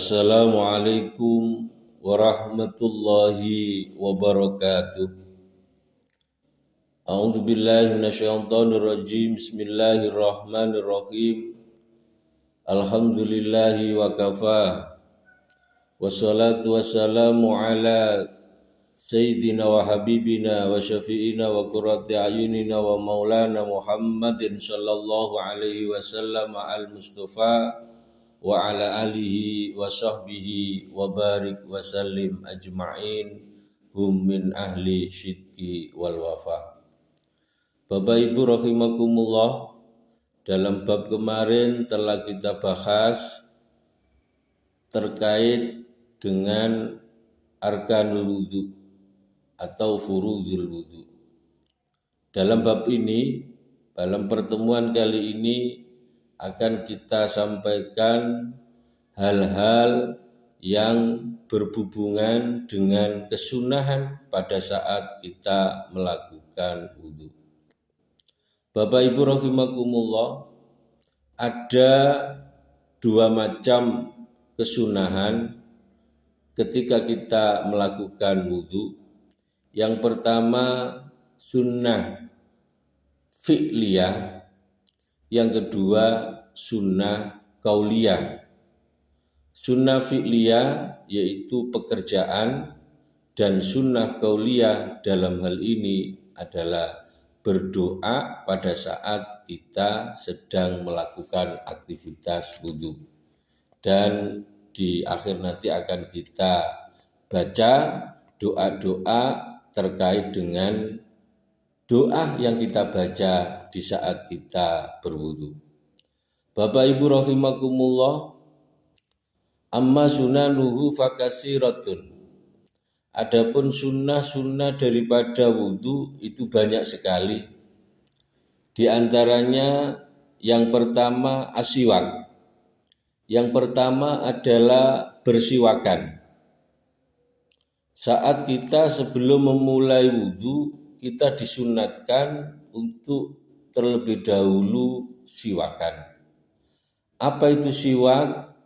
Assalamualaikum warahmatullahi wabarakatuh. A'udzu billahi minasyaitonir rajim. Bismillahirrahmanirrahim. Alhamdulillahi wa kafa. Wassalatu wassalamu ala sayyidina wa habibina wa syafi'ina wa qurrati ayunina wa maulana Muhammadin sallallahu alaihi wasallam al-Mustafa wa ala alihi wa sahbihi wa barik wa sallim ajma'in hum min ahli syidki wal wafa. Bapak Ibu rahimakumullah, dalam bab kemarin telah kita bahas terkait dengan arkanul wudu atau furudul wudu. Dalam bab ini, dalam pertemuan kali ini akan kita sampaikan hal-hal yang berhubungan dengan kesunahan pada saat kita melakukan wudu. Bapak Ibu rahimakumullah, ada dua macam kesunahan ketika kita melakukan wudu. Yang pertama sunnah fi'liyah, yang kedua sunnah qauliyah. Sunnah fi'liyah yaitu pekerjaan, dan sunnah qauliyah dalam hal ini adalah berdoa pada saat kita sedang melakukan aktivitas wudu. Dan di akhir nanti akan kita baca doa-doa terkait dengan doa yang kita baca di saat kita berwudu. Bapak Ibu rahimakumullah, amma sunanuhu fakasiratun. Adapun sunnah-sunnah daripada wudu itu banyak sekali. Di antaranya yang pertama asyiwak. Yang pertama adalah bersiwakan. Saat kita sebelum memulai wudu, kita disunatkan untuk terlebih dahulu siwakan. Apa itu siwak?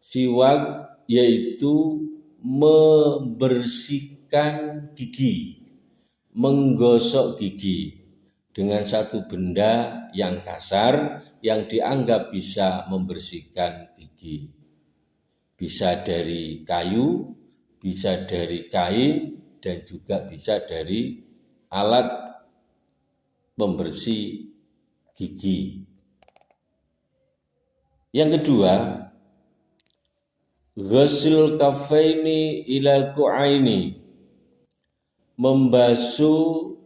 Siwak yaitu membersihkan gigi, menggosok gigi dengan satu benda yang kasar yang dianggap bisa membersihkan gigi. Bisa dari kayu, bisa dari kain, dan juga bisa dari alat pembersih gigi. Yang kedua, ghusl kafaini ilal ku'aini, membasuh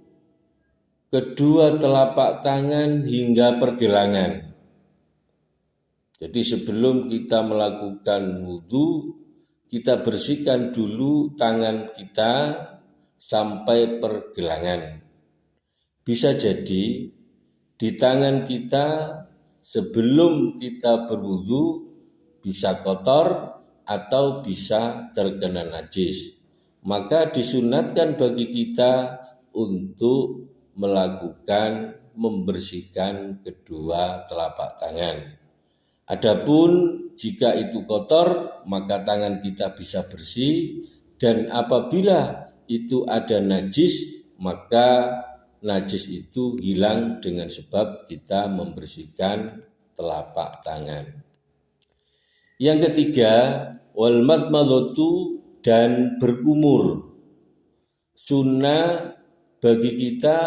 kedua telapak tangan hingga pergelangan. Jadi sebelum kita melakukan wudu, kita bersihkan dulu tangan kita sampai pergelangan. Bisa jadi di tangan kita sebelum kita berwudu bisa kotor atau bisa terkena najis. Maka disunatkan bagi kita untuk melakukan membersihkan kedua telapak tangan. Adapun jika itu kotor, maka tangan kita bisa bersih, dan apabila itu ada najis, maka najis itu hilang dengan sebab kita membersihkan telapak tangan. Yang ketiga, wal madmadatu, dan berkumur. Sunnah bagi kita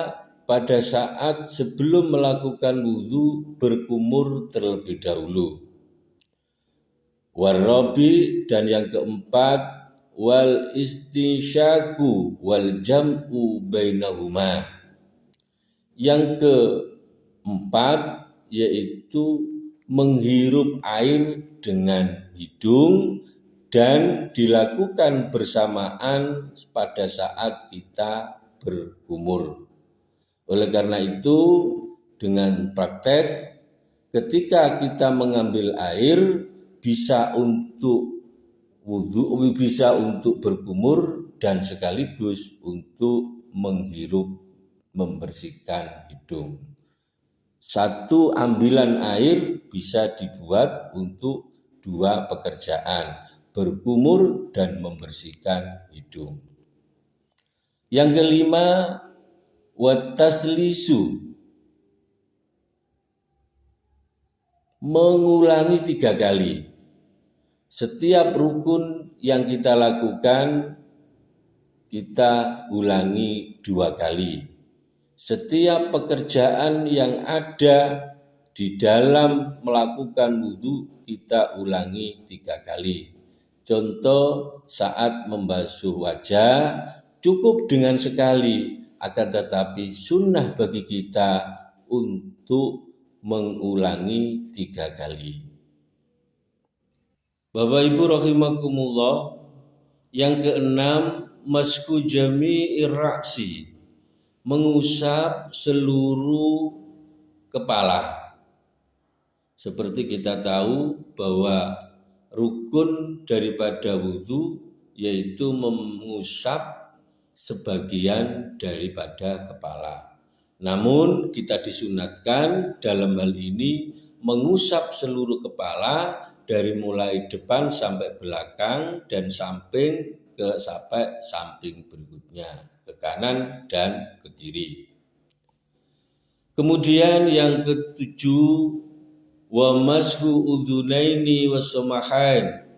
pada saat sebelum melakukan wudu berkumur terlebih dahulu. Warabi, dan yang keempat wal istinsyaku wal jam'u bainahuma. Yang keempat yaitu menghirup air dengan hidung dan dilakukan bersamaan pada saat kita berkumur. Oleh karena itu, dengan praktek ketika kita mengambil air bisa untuk wudu, bisa untuk berkumur, dan sekaligus untuk menghirup, membersihkan hidung. Satu ambilan air bisa dibuat untuk dua pekerjaan, berkumur dan membersihkan hidung. Yang kelima, wataslisu, mengulangi 3 kali. Setiap rukun yang kita lakukan, kita ulangi 2 kali. Setiap pekerjaan yang ada di dalam melakukan wudhu, kita ulangi 3 kali. Contoh, saat membasuh wajah, cukup dengan sekali, akan tetapi sunnah bagi kita untuk mengulangi 3 kali. Bapak Ibu rahimakumullah, yang keenam, masku jami'ir ra'si, mengusap seluruh kepala. Seperti kita tahu bahwa rukun daripada wudhu yaitu mengusap sebagian daripada kepala. Namun kita disunatkan dalam hal ini mengusap seluruh kepala dari mulai depan sampai belakang dan samping sampai samping berikutnya, ke kanan dan ke kiri. Kemudian yang ketujuh, wa mashu udhunaini wasamahain,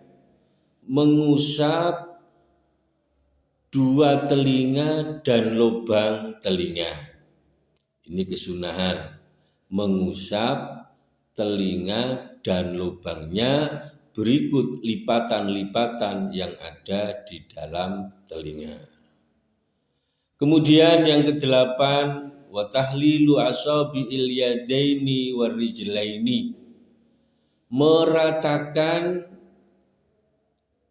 mengusap 2 telinga dan lubang telinga. Ini kesunahan, mengusap telinga dan lubangnya berikut lipatan-lipatan yang ada di dalam telinga. Kemudian yang kedelapan, wa tahlilu asabi'il yadaini warijlaini, meratakan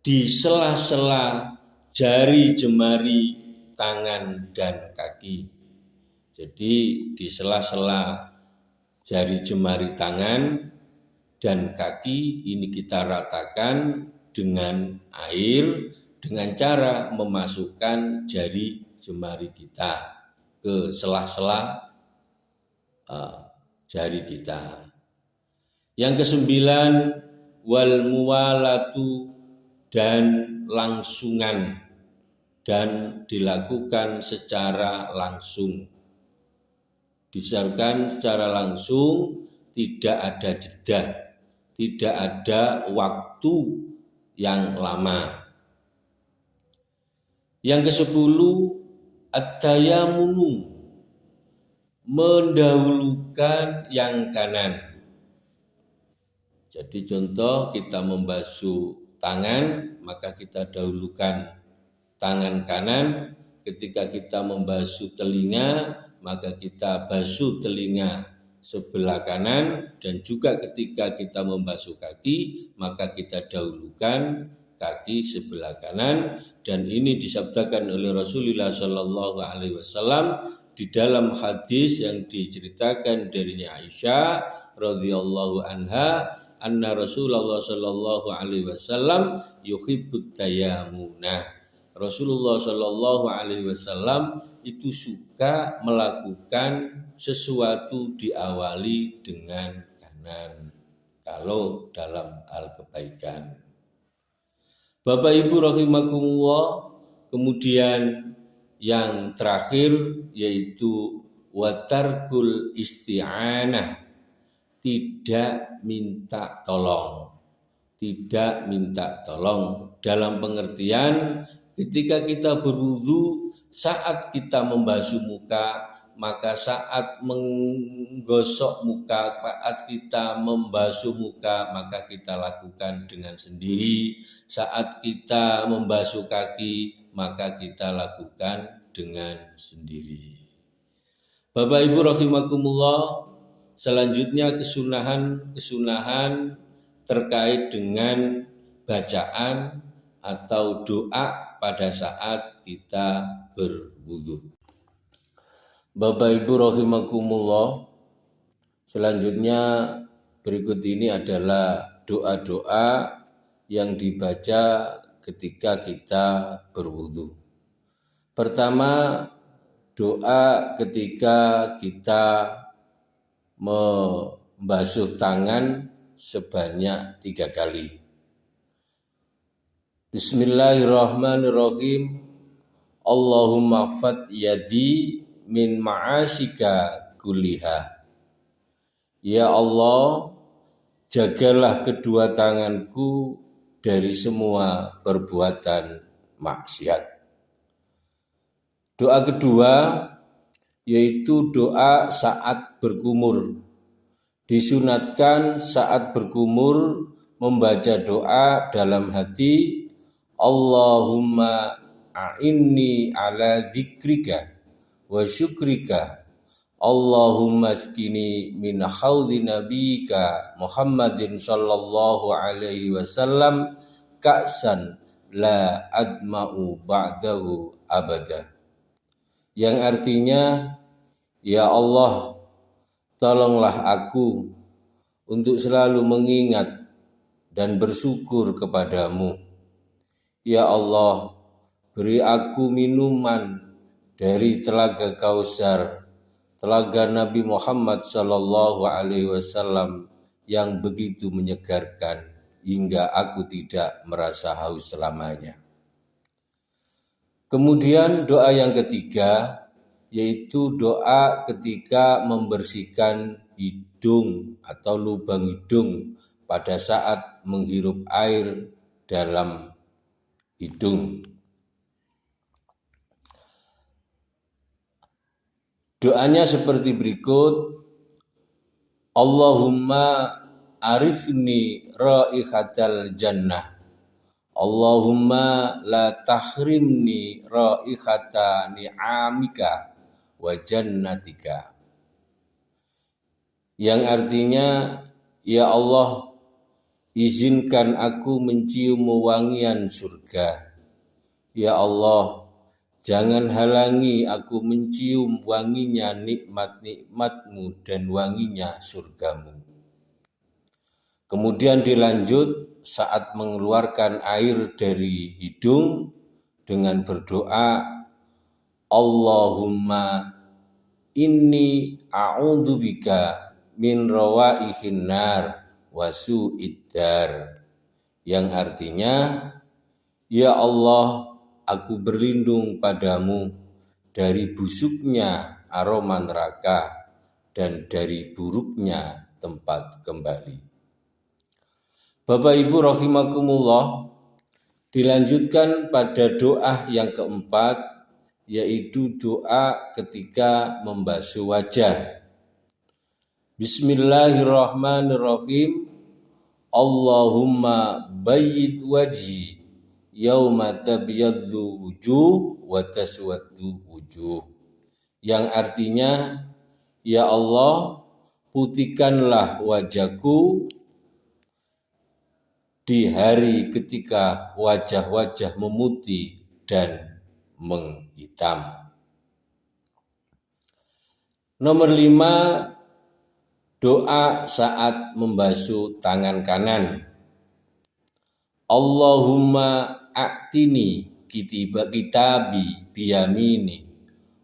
di sela-sela jari jemari tangan dan kaki. Jadi di sela-sela jari jemari tangan dan kaki ini kita ratakan dengan air dengan cara memasukkan jari jemari kita ke sela-sela jari kita. Yang kesembilan, wal muwalatu, dan langsungan, dan dilakukan secara langsung. Diserahkan secara langsung, tidak ada jeda, tidak ada waktu yang lama. Yang ke-10, at-tayamunu, mendahulukan yang kanan. Jadi contoh kita membasuh tangan, maka kita dahulukan tangan kanan. Ketika kita membasuh telinga, maka kita basuh telinga sebelah kanan, dan juga ketika kita membasuh kaki, maka kita dahulukan kaki sebelah kanan. Dan ini disabdakan oleh Rasulullah Shallallahu Alaihi Wasallam di dalam hadis yang diceritakan dari Aisyah radhiyallahu anha, anna Rasulullah Shallallahu Alaihi Wasallam yuhibbut tayamuna. Rasulullah Shallallahu Alaihi Wasallam itu suka melakukan sesuatu diawali dengan kanan kalau dalam hal kebaikan. Bapak Ibu rahimakumullah, kemudian yang terakhir yaitu watarkul isti'anah, tidak minta tolong. Tidak minta tolong dalam pengertian ketika kita berwudu, saat kita membasuh muka, maka saat menggosok muka, saat kita membasuh muka, maka kita lakukan dengan sendiri. Saat kita membasuh kaki, maka kita lakukan dengan sendiri. Bapak Ibu rahimakumullah, selanjutnya kesunahan terkait dengan bacaan atau doa pada saat kita berwudu. Bapak Ibu rahimakumullah, selanjutnya berikut ini adalah doa-doa yang dibaca ketika kita berwudu. Pertama, doa ketika kita membasuh tangan sebanyak 3 kali. Bismillahirrahmanirrahim. Allahumma fat yadi min ma'asyika kulliha. Ya Allah, jagalah kedua tanganku dari semua perbuatan maksiat. Doa kedua yaitu doa saat berkumur. Disunatkan saat berkumur membaca doa dalam hati, Allahumma a'inni ala dzikrika wa syukrika, Allahumma askini min haudhi nabiyika Muhammadin sallallahu alaihi wasallam ka'san la adma'u ba'dahu abada. Yang artinya, ya Allah, tolonglah aku untuk selalu mengingat dan bersyukur kepadamu. Ya Allah, beri aku minuman dari telaga Kausar, telaga Nabi Muhammad sallallahu alaihi wasallam yang begitu menyegarkan hingga aku tidak merasa haus selamanya. Kemudian doa yang ketiga yaitu doa ketika membersihkan hidung atau lubang hidung pada saat menghirup air dalam hidung. Doanya seperti berikut. Allahumma arifni raihatal jannah. Allahumma la tahrimni raihata ni'amika wa jannatika. Yang artinya, ya Allah, izinkan aku mencium wewangian surga. Ya Allah, jangan halangi aku mencium wanginya nikmat-nikmat-Mu dan wanginya surga-Mu. Kemudian dilanjut saat mengeluarkan air dari hidung dengan berdoa, Allahumma inni a'udzubika min rawaihin nar wa su'iddar. Yang artinya, ya Allah, aku berlindung padamu dari busuknya aroma neraka dan dari buruknya tempat kembali. Bapak Ibu rahimakumullah, dilanjutkan pada doa yang keempat, yaitu doa ketika membasuh wajah. Bismillahirrahmanirrahim. Allahumma bayyid wajhi yauma tabyaddu wujuh wa taswaddu wujuh. Yang artinya, ya Allah, putihkanlah wajahku di hari ketika wajah-wajah memutih dan menghitam. Nomor 5, doa saat membasuh tangan kanan. Allahumma a'tini kitabi biyamini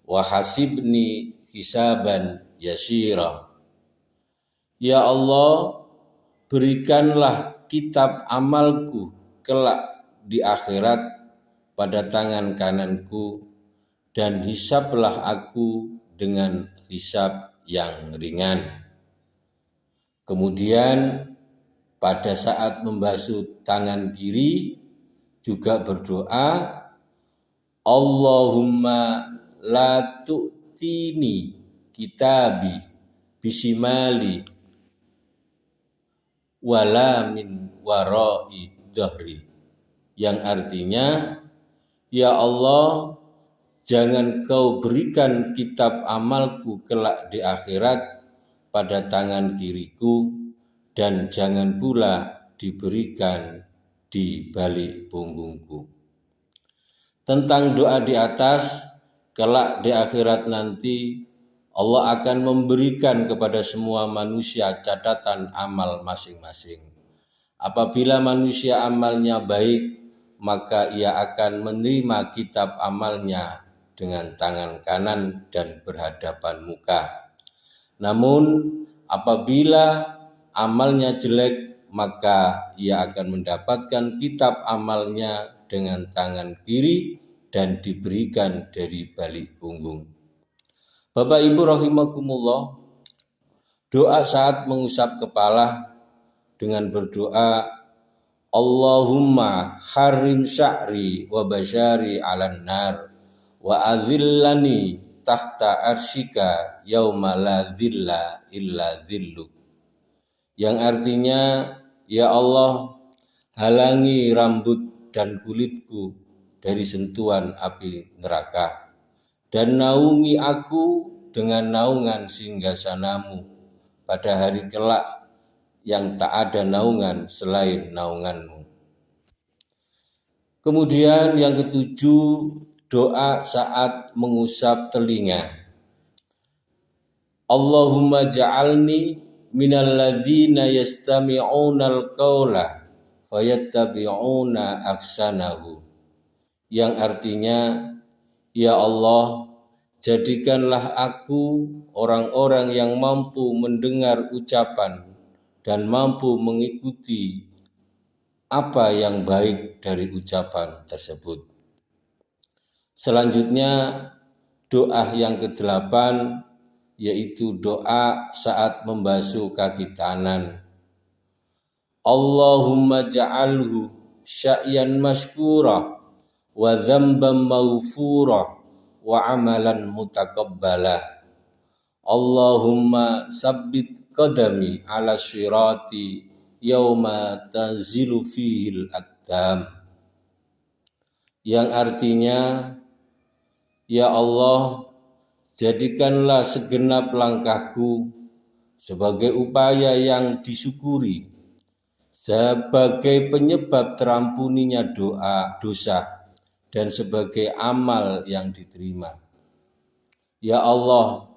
wa hasibni hisaban yasira. Ya Allah, berikanlah kitab amalku kelak di akhirat pada tangan kananku dan hisablah aku dengan hisab yang ringan. Kemudian pada saat membasuh tangan kiri juga berdoa, Allahumma la tu'tini kitabi bisimali wala min warai dhahri. Yang artinya, ya Allah, jangan kau berikan kitab amalku kelak di akhirat pada tangan kiriku, dan jangan pula diberikan di balik punggungku. Tentang doa di atas, kelak di akhirat nanti Allah akan memberikan kepada semua manusia catatan amal masing-masing. Apabila manusia amalnya baik, maka ia akan menerima kitab amalnya dengan tangan kanan dan berhadapan muka. Namun apabila amalnya jelek, maka ia akan mendapatkan kitab amalnya dengan tangan kiri dan diberikan dari balik punggung. Bapak Ibu rahimakumullah, doa saat mengusap kepala dengan berdoa Allahumma harim sya'ri wa basyari 'alan nar wa azillani tahta arsyika yauma la dhilla illa dhilluk, yang artinya, ya Allah, halangi rambut dan kulitku dari sentuhan api neraka dan naungi aku dengan naungan singgasanamu pada hari kelak yang tak ada naungan selain naunganmu. Kemudian yang ketujuh, doa saat mengusap telinga. Allahumma ja'alni minal ladzina yastami'unal qawla fayattabi'una ahsanahu, yang artinya, ya Allah, jadikanlah aku orang-orang yang mampu mendengar ucapan dan mampu mengikuti apa yang baik dari ucapan tersebut. Selanjutnya, doa yang ke-8 yaitu doa saat membasuh kaki kanan. Allahumma ja'alhu sya'yan mashkura wa dzamban maghfura wa amalan mutaqabbala. Allahumma sabbit qadami ala syirati yauma tanzilu fihil aqdam, yang artinya, ya Allah, jadikanlah segenap langkahku sebagai upaya yang disyukuri, sebagai penyebab terampuninya dosa dan sebagai amal yang diterima. Ya Allah,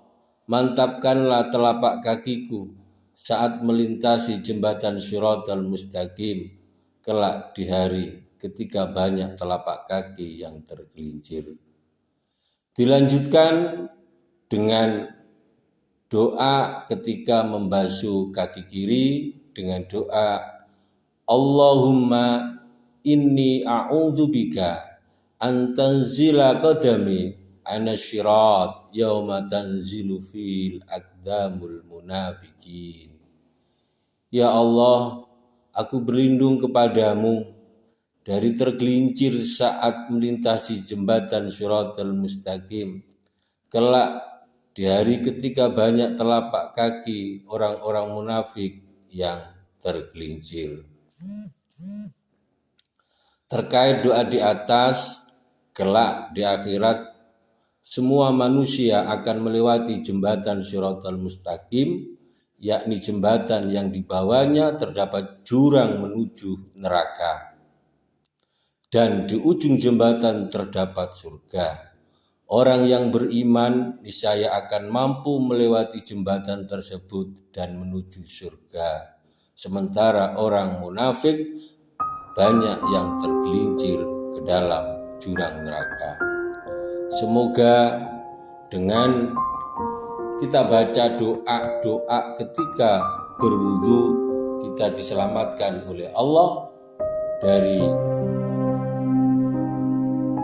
mantapkanlah telapak kakiku saat melintasi jembatan Shiratal Mustaqim kelak di hari ketika banyak telapak kaki yang tergelincir. Dilanjutkan dengan doa ketika membasuh kaki kiri dengan doa Allahumma inni a'udzubika an tanzila qadami ana syirat yauma tanzilu fil aqdamul munafikin. Ya Allah, aku berlindung kepadamu dari tergelincir saat melintasi jembatan Shiratal Mustaqim kelak di hari ketika banyak telapak kaki orang-orang munafik yang tergelincir. Terkait doa di atas, kelak di akhirat semua manusia akan melewati jembatan Shiratal Mustaqim, yakni jembatan yang di bawahnya terdapat jurang menuju neraka. Dan di ujung jembatan terdapat surga. Orang yang beriman niscaya akan mampu melewati jembatan tersebut dan menuju surga. Sementara orang munafik banyak yang tergelincir ke dalam jurang neraka. Semoga dengan kita baca doa-doa ketika berwudu, kita diselamatkan oleh Allah dari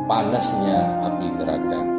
panasnya api neraka.